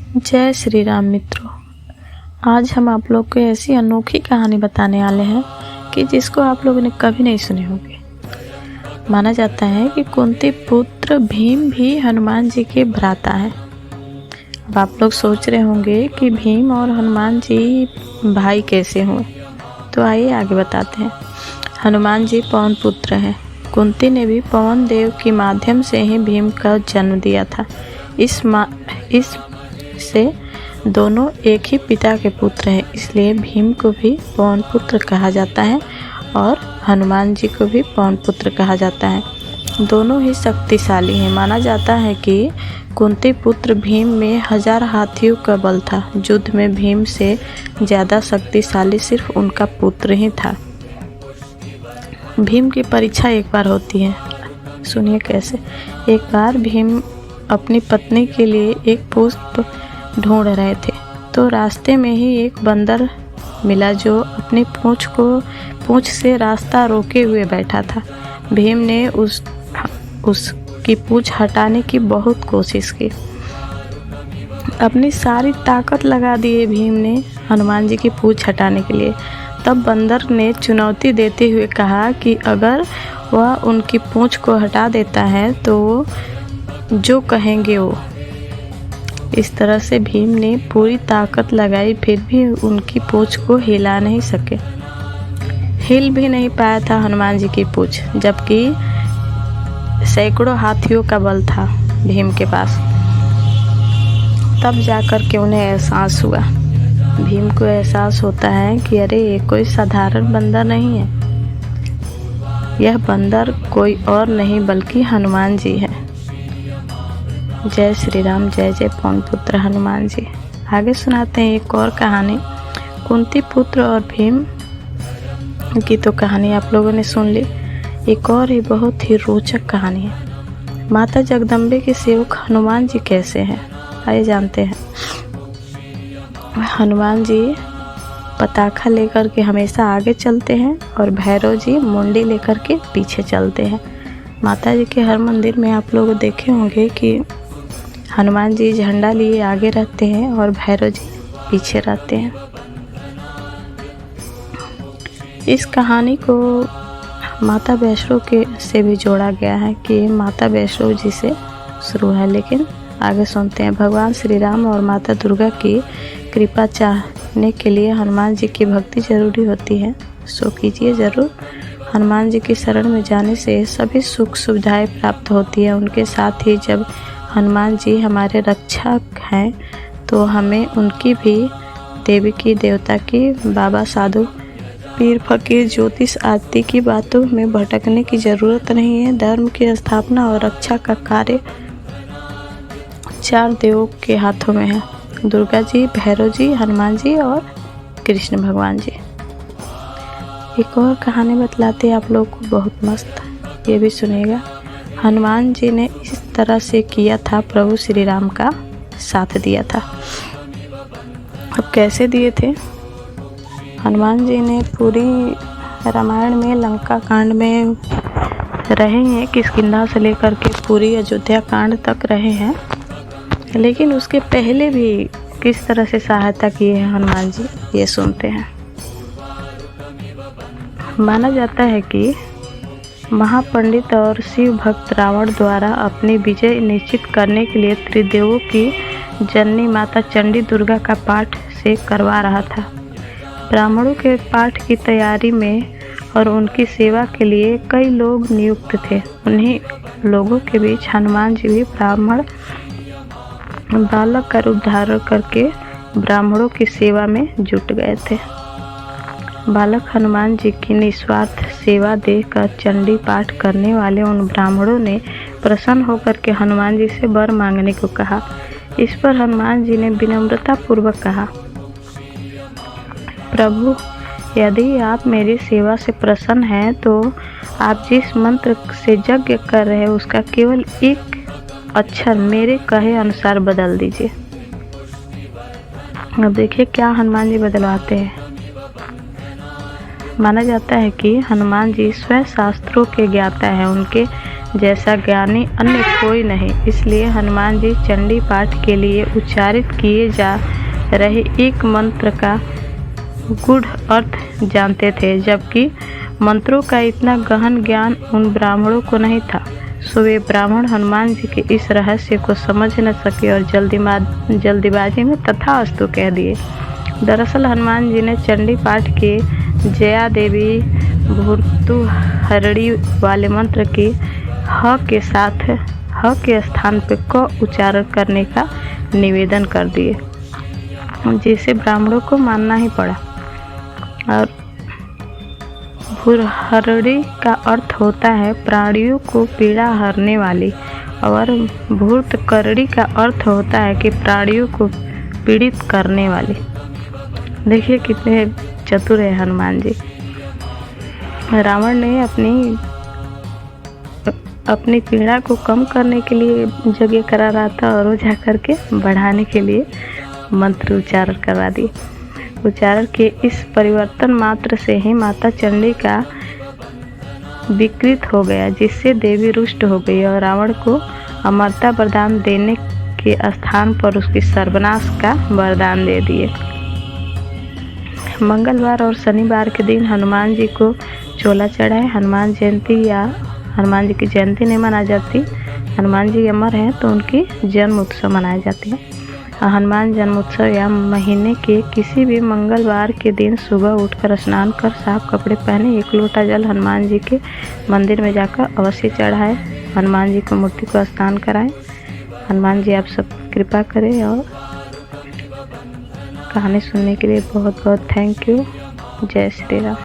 जय श्री राम मित्रों। आज हम आप लोग को ऐसी अनोखी कहानी बताने वाले हैं कि जिसको आप लोगों ने कभी नहीं सुने होंगे। माना जाता है कि कुंती पुत्र भीम भी हनुमान जी के भ्राता है। अब आप लोग सोच रहे होंगे कि भीम और हनुमान जी भाई कैसे हुए, तो आइए आगे बताते हैं। हनुमान जी पवन पुत्र हैं। कुंती ने भी पवन देव के माध्यम से ही भीम का जन्म दिया था। इस से दोनों एक ही पिता के पुत्र हैं, इसलिए भीम को भी पवन पुत्र कहा जाता है और हनुमान जी को भी पवन पुत्र कहा जाता है। दोनों ही शक्तिशाली हैं। माना जाता है कि कुंती पुत्र भीम में 1000 हाथियों का बल था। युद्ध में भीम से ज़्यादा शक्तिशाली सिर्फ उनका पुत्र ही था। भीम की परीक्षा एक बार होती है, सुनिए कैसे। एक बार भीम अपनी पत्नी के लिए एक पुष्प ढूंढ रहे थे, तो रास्ते में ही एक बंदर मिला जो अपनी पूंछ से रास्ता रोके हुए बैठा था। भीम ने उसकी पूंछ हटाने की बहुत कोशिश की। अपनी सारी ताकत लगा दी भीम ने हनुमान जी की पूंछ हटाने के लिए। तब बंदर ने चुनौती देते हुए कहा कि अगर वह उनकी पूंछ को हटा देता है तो जो कहेंगे वो। इस तरह से भीम ने पूरी ताकत लगाई, फिर भी उनकी पूंछ को हिला नहीं सके। हिल भी नहीं पाया था हनुमान जी की पूंछ, जबकि सैकड़ों हाथियों का बल था भीम के पास। तब जाकर के उन्हें एहसास हुआ। भीम को एहसास होता है कि अरे ये कोई साधारण बंदर नहीं है, यह बंदर कोई और नहीं बल्कि हनुमान जी है। जय श्री राम, जय जय पवन पुत्र हनुमान जी। आगे सुनाते हैं एक और कहानी। कुंती पुत्र और भीम की तो कहानी आप लोगों ने सुन ली। एक और ही बहुत ही रोचक कहानी है। माता जगदम्बे के सेवक हनुमान जी कैसे हैं, आइए जानते हैं। हनुमान जी पताखा लेकर के हमेशा आगे चलते हैं और भैरव जी मुंडी लेकर के पीछे चलते हैं। माता जी के हर मंदिर में आप लोग देखे होंगे कि हनुमान जी झंडा लिए आगे रहते हैं और भैरव जी पीछे रहते हैं। इस कहानी को माता वैष्णो के से भी जोड़ा गया है कि माता वैष्णो जी से शुरू है, लेकिन आगे सुनते हैं। भगवान श्री राम और माता दुर्गा की कृपा चाहने के लिए हनुमान जी की भक्ति जरूरी होती है, सो कीजिए ज़रूर। हनुमान जी की शरण में जाने से सभी सुख सुविधाएं प्राप्त होती है। उनके साथ ही जब हनुमान जी हमारे रक्षक हैं तो हमें उनकी भी, देवी की, देवता की, बाबा, साधु, पीर, फकीर, ज्योतिष आदि की बातों में भटकने की ज़रूरत नहीं है। धर्म की स्थापना और रक्षा का कार्य 4 देवों के हाथों में है, दुर्गा जी, भैरव जी, हनुमान जी और कृष्ण भगवान जी। एक और कहानी बतलाते हैं आप लोग को, बहुत मस्त, ये भी सुनिएगा। हनुमान जी ने इस तरह से किया था, प्रभु श्री राम का साथ दिया था। अब कैसे दिए थे? हनुमान जी ने पूरी रामायण में, लंका कांड में रहे हैं, किष्किंधा से लेकर के पूरी अयोध्या कांड तक रहे हैं, लेकिन उसके पहले भी किस तरह से सहायता किए हैं हनुमान जी, ये सुनते हैं। माना जाता है कि महापंडित और शिव भक्त रावण द्वारा अपनी विजय निश्चित करने के लिए त्रिदेवों की जननी माता चंडी दुर्गा का पाठ से करवा रहा था। ब्राह्मणों के पाठ की तैयारी में और उनकी सेवा के लिए कई लोग नियुक्त थे। उन्हीं लोगों के बीच हनुमान जी भी ब्राह्मण बालक का रूप धारण करके ब्राह्मणों की सेवा में जुट गए थे। बालक हनुमान जी की निस्वार्थ सेवा देखकर चंडी पाठ करने वाले उन ब्राह्मणों ने प्रसन्न होकर के हनुमान जी से वर मांगने को कहा। इस पर हनुमान जी ने विनम्रता पूर्वक कहा, प्रभु, यदि आप मेरी सेवा से प्रसन्न हैं तो आप जिस मंत्र से यज्ञ कर रहे हैं उसका केवल एक अक्षर मेरे कहे अनुसार बदल दीजिए। अब देखिए क्या हनुमान जी बदलवाते हैं। माना जाता है कि हनुमान जी स्वयं शास्त्रों के ज्ञाता हैं। उनके जैसा ज्ञानी अन्य कोई नहीं। इसलिए हनुमान जी चंडी पाठ के लिए उच्चारित किए जा रहे एक मंत्र का गूढ़ अर्थ जानते थे, जबकि मंत्रों का इतना गहन ज्ञान उन ब्राह्मणों को नहीं था। सो वे ब्राह्मण हनुमान जी के इस रहस्य को समझ न सके और जल्दीबाजी में तथास्तु कह दिए। दरअसल हनुमान जी ने चंडी पाठ के जया देवी भर्तृहरि वाले मंत्र के ह के साथ ह के स्थान पर क उच्चारण करने का निवेदन कर दिए, जिसे ब्राह्मणों को मानना ही पड़ा। और भर्तृहरि का अर्थ होता है प्राणियों को पीड़ा हरने वाली, और भर्तृकर्णी का अर्थ होता है कि प्राणियों को पीड़ित करने वाली। देखिए कितने चतुर है हनुमान जी। रावण ने अपनी पीड़ा को कम करने के लिए यज्ञ करा रहा था, और वो जा करके बढ़ाने के लिए मंत्र उच्चारण करवा दिए। उच्चारण के इस परिवर्तन मात्र से ही माता चंडी का विकृत हो गया, जिससे देवी रुष्ट हो गई और रावण को अमरता वरदान देने के स्थान पर उसकी सर्वनाश का वरदान दे दिए। मंगलवार और शनिवार के दिन हनुमान जी को चोला चढ़ाए। हनुमान जयंती या हनुमान जी की जयंती नहीं मनाई जाती। हनुमान जी अमर हैं तो उनकी जन्म उत्सव मनाए जाते हैं। हनुमान जन्मोत्सव या महीने के किसी भी मंगलवार के दिन सुबह उठकर स्नान कर साफ कपड़े पहने एक लोटा जल हनुमान जी के मंदिर में जाकर अवश्य चढ़ाएं। हनुमान जी को मूर्ति को स्नान कराएं। हनुमान जी आप सब कृपा करें। और कहानी सुनने के लिए बहुत बहुत थैंक यू। जय श्री राम।